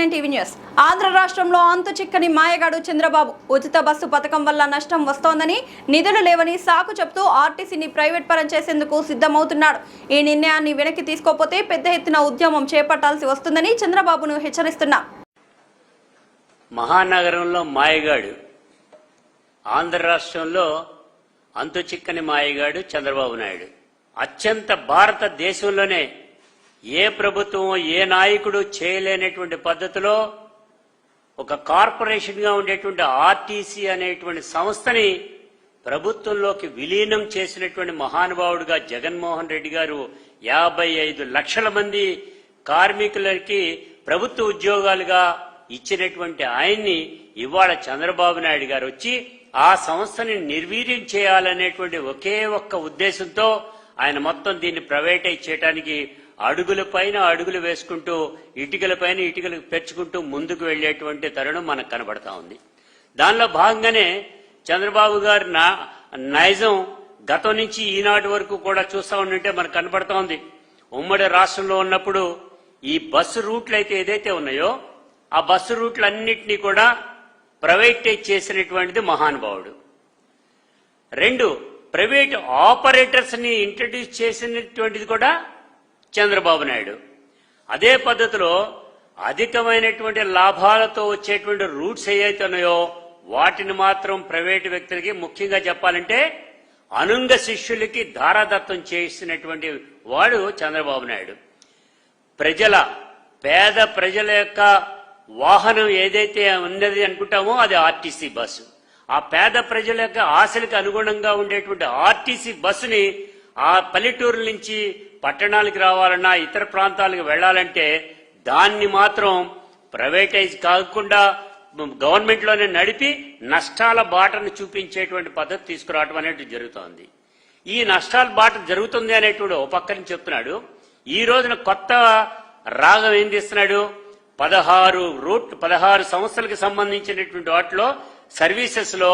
9 TV news. Andhra రాష్ట్రంలో అంతు చిక్కని మాయగాడు చంద్రబాబు ఉచిత బస్సు పథకం వల్ల నష్టం వస్తోందని, నిధులు లేవని సాకు చెప్తూ ఆర్టీసీని ప్రైవేట్ పరం చేసేందుకు సిద్ధమవుతున్నాడు. ఈ నిర్ణయాన్ని వెనక్కి తీసుకోకపోతే పెద్ద ఎత్తున ఉద్యమం చేపట్టాల్సి వస్తుందని చంద్రబాబును హెచ్చరిస్తున్నారు. మహానగరంలో మాయగాడు, ఆంధ్ర రాష్ట్రంలో అంతు చిక్కని మాయగాడు చంద్రబాబు నాయుడు. అత్యంత భారతదేశంలోనే ఏ ప్రభుత్వం ఏ నాయకుడు చేయలేనటువంటి పద్ధతిలో ఒక కార్పొరేషన్ గా ఉండేటువంటి ఆర్టీసీ అనేటువంటి సంస్థని ప్రభుత్వంలోకి విలీనం చేసినటువంటి మహానుభావుడుగా జగన్మోహన్ రెడ్డి గారు 55 లక్షల మంది కార్మికులకి ప్రభుత్వ ఉద్యోగాలుగా ఇచ్చినటువంటి ఆయన్ని ఇవాళ చంద్రబాబు నాయుడు గారు వచ్చి ఆ సంస్థని నిర్వీర్యం చేయాలనేటువంటి ఒకే ఒక్క ఉద్దేశంతో ఆయన మొత్తం దీన్ని ప్రైవేటైజ్ చేయడానికి అడుగులపైన అడుగులు వేసుకుంటూ ఇటుకలపైన ఇటుకలు పెంచుకుంటూ ముందుకు వెళ్లేటువంటి తరుణం మనకు కనబడతా ఉంది. దానిలో భాగంగానే చంద్రబాబు గారి నైజం గతం నుంచి ఈనాటి వరకు కూడా చూస్తా ఉంటే మనకు కనబడతా ఉంది. ఉమ్మడి రాష్ట్రంలో ఉన్నప్పుడు ఈ బస్సు రూట్లు అయితే ఏదైతే ఉన్నాయో ఆ బస్సు రూట్లన్నింటినీ కూడా ప్రైవేటైజ్ చేసినటువంటిది మహానుభావుడు. 2 ప్రైవేట్ ఆపరేటర్స్ ని ఇంట్రడ్యూస్ చేసినటువంటిది కూడా చంద్రబాబు నాయుడు. అదే పద్ధతిలో అధికమైనటువంటి లాభాలతో వచ్చేటువంటి రూట్స్ ఏవైతే ఉన్నాయో వాటిని మాత్రం ప్రైవేటు వ్యక్తులకి, ముఖ్యంగా చెప్పాలంటే అనుంగ శిష్యులకి ధారాదత్తం చేసినటువంటి వాడు చంద్రబాబు నాయుడు. పేద ప్రజల యొక్క వాహనం ఏదైతే ఉన్నది అనుకుంటామో అది ఆర్టీసీ బస్సు. ఆ పేద ప్రజల యొక్క ఆశలకు అనుగుణంగా ఉండేటువంటి ఆర్టీసీ బస్సుని ఆ పల్లెటూరు నుంచి పట్టణాలకు రావాలన్నా ఇతర ప్రాంతాలకు వెళ్లాలంటే దాన్ని మాత్రం ప్రైవేటైజ్ కాకుండా గవర్నమెంట్ లోనే నడిపి నష్టాల బాటను చూపించేటువంటి పద్ధతి తీసుకురావడం అనేది జరుగుతోంది. ఈ నష్టాల బాట జరుగుతుంది అనేటువంటి ఓ పక్కన చెప్తున్నాడు. ఈ రోజున కొత్త రాగం ఏం తీస్తున్నాడు? 16 సంస్థలకు సంబంధించినటువంటి వాటిలో సర్వీసెస్ లో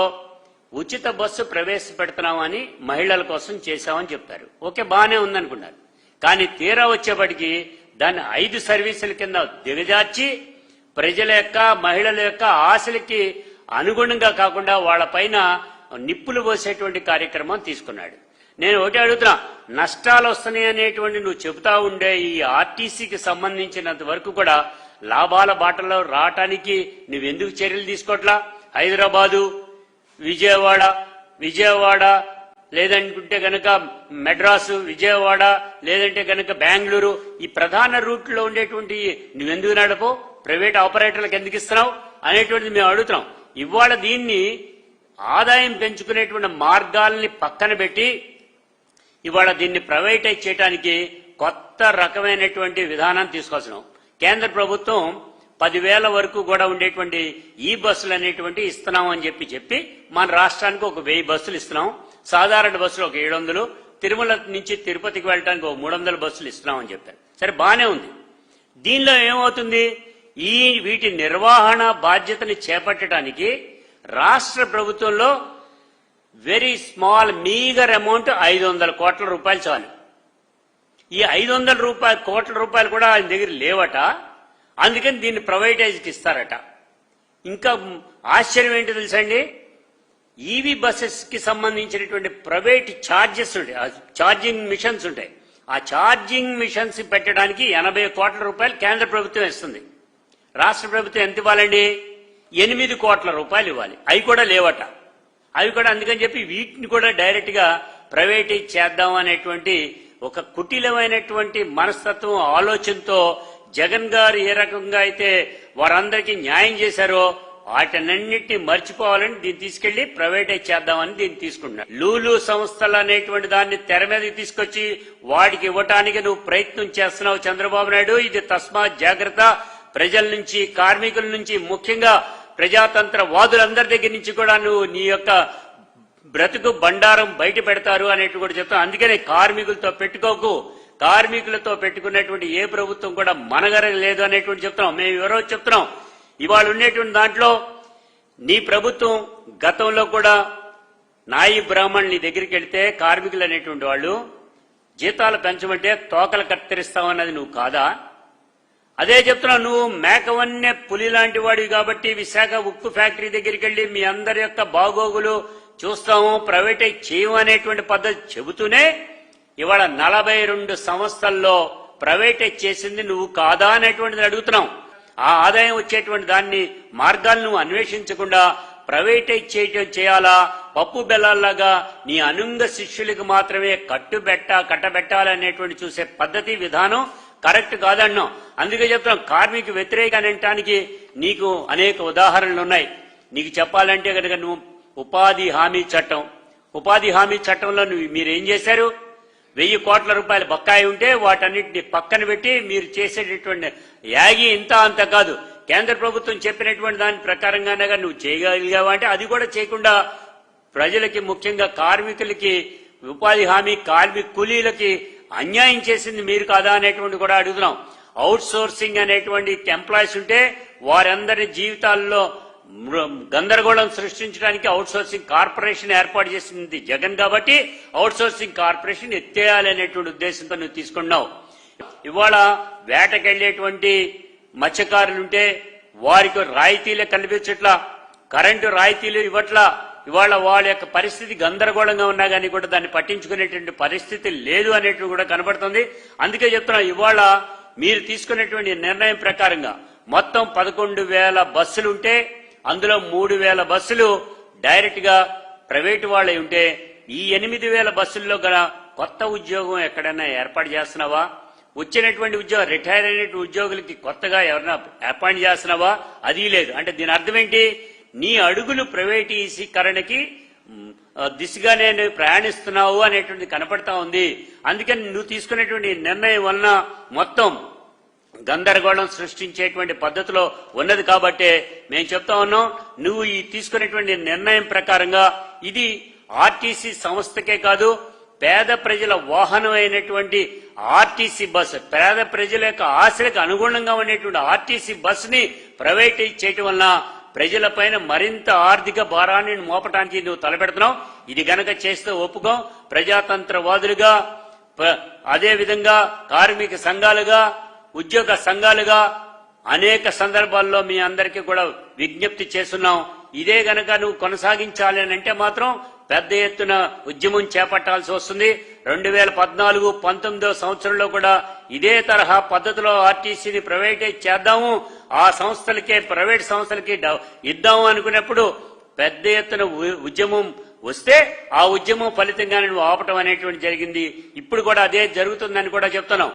ఉచిత బస్సు ప్రవేశపెడుతున్నామని మహిళల కోసం చేశామని చెప్తారు. ఓకే, బాగానే ఉందనుకున్నారు. కానీ తీరా వచ్చేప్పటికి దాన్ని 5 సర్వీసుల కింద దిగజార్చి ప్రజల యొక్క మహిళల యొక్క ఆశలకి అనుగుణంగా కాకుండా వాళ్లపైన నిప్పులు పోసేటువంటి కార్యక్రమం తీసుకున్నాడు. నేను ఒకటి అడుగుతున్నా, నష్టాలు వస్తున్నాయి అనేటువంటి నువ్వు చెబుతా ఉండే ఈ ఆర్టీసీకి సంబంధించినంత వరకు కూడా లాభాల బాటలో రావటానికి నువ్వెందుకు చర్యలు తీసుకోవట్లా? హైదరాబాదు, విజయవాడ లేదంటే గనక మెడ్రాసు, విజయవాడ లేదంటే గనక బెంగళూరు, ఈ ప్రధాన రూట్లో ఉండేటువంటి నువ్వెందుకు నడపో? ప్రైవేట్ ఆపరేటర్లకు ఎందుకు ఇస్తున్నావు అనేటువంటిది మేము అడుగుతున్నాం. ఇవాళ దీన్ని ఆదాయం పెంచుకునేటువంటి మార్గాల్ని పక్కన పెట్టి ఇవాళ దీన్ని ప్రైవేటైజ్ చేయడానికి కొత్త రకమైనటువంటి విధానం తీసుకొస్తున్నాం. కేంద్ర ప్రభుత్వం 10,000 వరకు కూడా ఉండేటువంటి ఈ బస్సులు అనేటువంటి ఇస్తున్నాం అని చెప్పి మన రాష్ట్రానికి ఒక 1000 బస్సులు ఇస్తున్నాం. సాధారణ బస్సులు ఒక 700, తిరుమల నుంచి తిరుపతికి వెళ్ళడానికి ఒక 300 బస్సులు ఇస్తున్నామని చెప్పారు. సరే, బానే ఉంది. దీనిలో ఏమవుతుంది? వీటి నిర్వహణ బాధ్యతని చేపట్టడానికి రాష్ట్ర ప్రభుత్వంలో వెరీ స్మాల్ మీగర్ అమౌంట్ 500 కోట్ల రూపాయలు చాలు. ఈ 500 కోట్ల రూపాయలు కూడా ఆయన దగ్గర లేవట. అందుకని దీన్ని ప్రైవేటైజ్కి ఇస్తారట. ఇంకా ఆశ్చర్యం ఏంటో తెలుసండి, ఈవీ బస్సెస్ కి సంబంధించినటువంటి ప్రైవేట్ ఛార్జెస్ ఉంటాయి, ఛార్జింగ్ మిషన్స్ ఉంటాయి. ఆ ఛార్జింగ్ మిషన్స్ పెట్టడానికి 80 కోట్ల రూపాయలు కేంద్ర ప్రభుత్వం ఇస్తుంది. రాష్ట్ర ప్రభుత్వం ఎంత ఇవ్వాలండి? 8 కోట్ల రూపాయలు ఇవ్వాలి. అవి కూడా లేవట. అవి కూడా అందుకని చెప్పి వీటిని కూడా డైరెక్ట్ గా ప్రైవేటైజ్ చేద్దాం అనేటువంటి ఒక కుటిలమైనటువంటి మనస్తత్వం, ఆలోచనతో జగన్ గారు ఏ రకంగా అయితే వారందరికీ న్యాయం చేశారో వాటినన్నింటినీ మర్చిపోవాలని దీన్ని తీసుకెళ్లి ప్రైవేటైజ్ చేద్దామని దీన్ని తీసుకున్నాడు. లూలు సంస్థలు అనేటువంటి దాన్ని తెర మీదకి తీసుకొచ్చి వాడికి ఇవ్వటానికి నువ్వు ప్రయత్నం చేస్తున్నావు చంద్రబాబు నాయుడు. ఇది తస్మాత్ జాగ్రత్త. ప్రజల నుంచి, కార్మికుల నుంచి, ముఖ్యంగా ప్రజాతంత్ర వాదులందరి దగ్గర నుంచి కూడా నువ్వు నీ యొక్క బ్రతుకు బండారం బయట పెడతారు అనేట్టు కూడా చెప్తాం. అందుకనే కార్మికులతో పెట్టుకోకు. కార్మికులతో పెట్టుకున్నటువంటి ఏ ప్రభుత్వం కూడా మనగరలేదు అనేటువంటి చెప్తున్నాం. మేము ఎవరో చెప్తున్నాం. ఇవాళ ఉండేటువంటి దాంట్లో నీ ప్రభుత్వం గతంలో కూడా నాయి బ్రాహ్మణులు నీ దగ్గరికి వెళ్తే కార్మికులు అనేటువంటి వాళ్ళు జీతాలు పెంచమంటే తోకలు కత్తిరిస్తామన్నది నువ్వు కాదా? అదే చెప్తున్నావు, నువ్వు మేకవన్నే పులి లాంటి వాడివి కాబట్టి విశాఖ ఉక్కు ఫ్యాక్టరీ దగ్గరికి వెళ్లి మీ అందరి యొక్క బాగోగులు చూస్తాము, ప్రైవేటైజ్ చేయము అనేటువంటి పద్ధతి చెబుతూనే ఇవాళ 42 సంస్థల్లో ప్రైవేటైజ్ చేసింది నువ్వు కాదా అనేటువంటిది అడుగుతున్నావు. ఆ ఆదాయం వచ్చేటువంటి దాన్ని మార్గాలను నువ్వు అన్వేషించకుండా ప్రైవేటైజ్ చేయాలా, పప్పు బెల్లాల్లాగా నీ అనుంగ శిష్యులకు మాత్రమే కట్టబెట్టాలనేటువంటి చూసే పద్ధతి విధానం కరెక్ట్ కాదన్నాం. అందుకే చెప్తాం, కార్మిక వ్యతిరేక అనటానికి నీకు అనేక ఉదాహరణలు ఉన్నాయి. నీకు చెప్పాలంటే కనుక నువ్వు ఉపాధి హామీ చట్టంలో మీరేం చేశారు? 1000 కోట్ల రూపాయల బకాయి ఉంటే వాటన్నిటిని పక్కన పెట్టి మీరు చేసేటటువంటి యాగి ఇంత అంత కాదు, కేంద్ర ప్రభుత్వం చెప్పినటువంటి దాని ప్రకారంగానే నువ్వు చేయగలిగావా అంటే అది కూడా చేయకుండా ప్రజలకి, ముఖ్యంగా కార్మికులకి, ఉపాధి హామీ కూలీలకి అన్యాయం చేసింది మీరు కాదా అనేటువంటి కూడా అడుగుతున్నాం. అవుట్ సోర్సింగ్ అనేటువంటి ఎంప్లాయీస్ ఉంటే వారందరి జీవితాల్లో గందరగోళం సృష్టించడానికి అవుట్ సోర్సింగ్ కార్పొరేషన్ ఏర్పాటు చేసింది జగన్ కాబట్టి అవుట్ సోర్సింగ్ కార్పొరేషన్ ఎత్తేయాలనేటువంటి ఉద్దేశంతో నువ్వు తీసుకున్నావు. ఇవాళ వేటకెళ్లేటువంటి మత్స్యకారులుంటే వారికి రాయితీలే కల్పించట్లా, కరెంటు రాయితీలు ఇవ్వట్లా. ఇవాళ వాళ్ళ యొక్క పరిస్థితి గందరగోళంగా ఉన్నా కానీ కూడా దాన్ని పట్టించుకునేటువంటి పరిస్థితి లేదు అనేటువంటి కూడా కనబడుతుంది. అందుకే చెప్తున్నా, ఇవాళ మీరు తీసుకునేటువంటి నిర్ణయం ప్రకారంగా మొత్తం 11,000 బస్సులుంటే అందులో 3,000 బస్సులు డైరెక్ట్ గా ప్రైవేటు వాళ్ళే ఉంటే ఈ 8,000 బస్సుల్లో గల కొత్త ఉద్యోగం ఎక్కడైనా ఏర్పాటు చేస్తున్నావా? వచ్చినటువంటి రిటైర్ అయినటువంటి ఉద్యోగులకి కొత్తగా ఎవరైనా అపాయింట్ చేస్తున్నావా? అది లేదు. అంటే దీని అర్థం ఏంటి? నీ అడుగులు ప్రైవేటీకరణకి దిశగా నేను ప్రయాణిస్తున్నావు అనేటువంటి కనపడతా ఉంది. అందుకని నువ్వు తీసుకునేటువంటి నిర్ణయం వలన మొత్తం గందరగోళం సృష్టించేటువంటి పద్ధతిలో ఉన్నది కాబట్టే మేము చెప్తా ఉన్నాం, నువ్వు ఈ తీసుకునేటువంటి నిర్ణయం ప్రకారంగా ఇది ఆర్టీసీ సంస్థకే కాదు, పేద ప్రజల వాహనం అయినటువంటి ఆర్టీసీ బస్సు, పేద ప్రజల యొక్క ఆశలకు అనుగుణంగా ఉండేటువంటి ఆర్టీసీ బస్సుని ప్రైవేటైజ్ చేయటం వలన ప్రజలపైన మరింత ఆర్థిక భారాన్ని మోపటానికి నువ్వు తలపెడుతున్నావు. ఇది గనక చేస్తే ఒప్పుకోం. ప్రజాతంత్రవాదులుగా, అదే విధంగా కార్మిక సంఘాలుగా, ఉద్యోగ సంఘాలుగా అనేక సందర్భాల్లో మీ అందరికీ కూడా విజ్ఞప్తి చేస్తున్నాం. ఇదే గనక నువ్వు కొనసాగించాలి అని అంటే మాత్రం పెద్ద ఎత్తున ఉద్యమం చేపట్టాల్సి వస్తుంది. 2014-19 సంవత్సరంలో కూడా ఇదే తరహా పద్ధతిలో ఆర్టీసీని ప్రైవేటైజ్ చేద్దాము, ఆ సంస్థలకే, ప్రైవేట్ సంస్థలకి ఇద్దాము అనుకున్నప్పుడు పెద్ద ఎత్తున ఉద్యమం వస్తే ఆ ఉద్యమం ఫలితంగానే నువ్వు ఆపటం అనేటువంటి జరిగింది. ఇప్పుడు కూడా అదే జరుగుతుందని కూడా చెప్తున్నాం.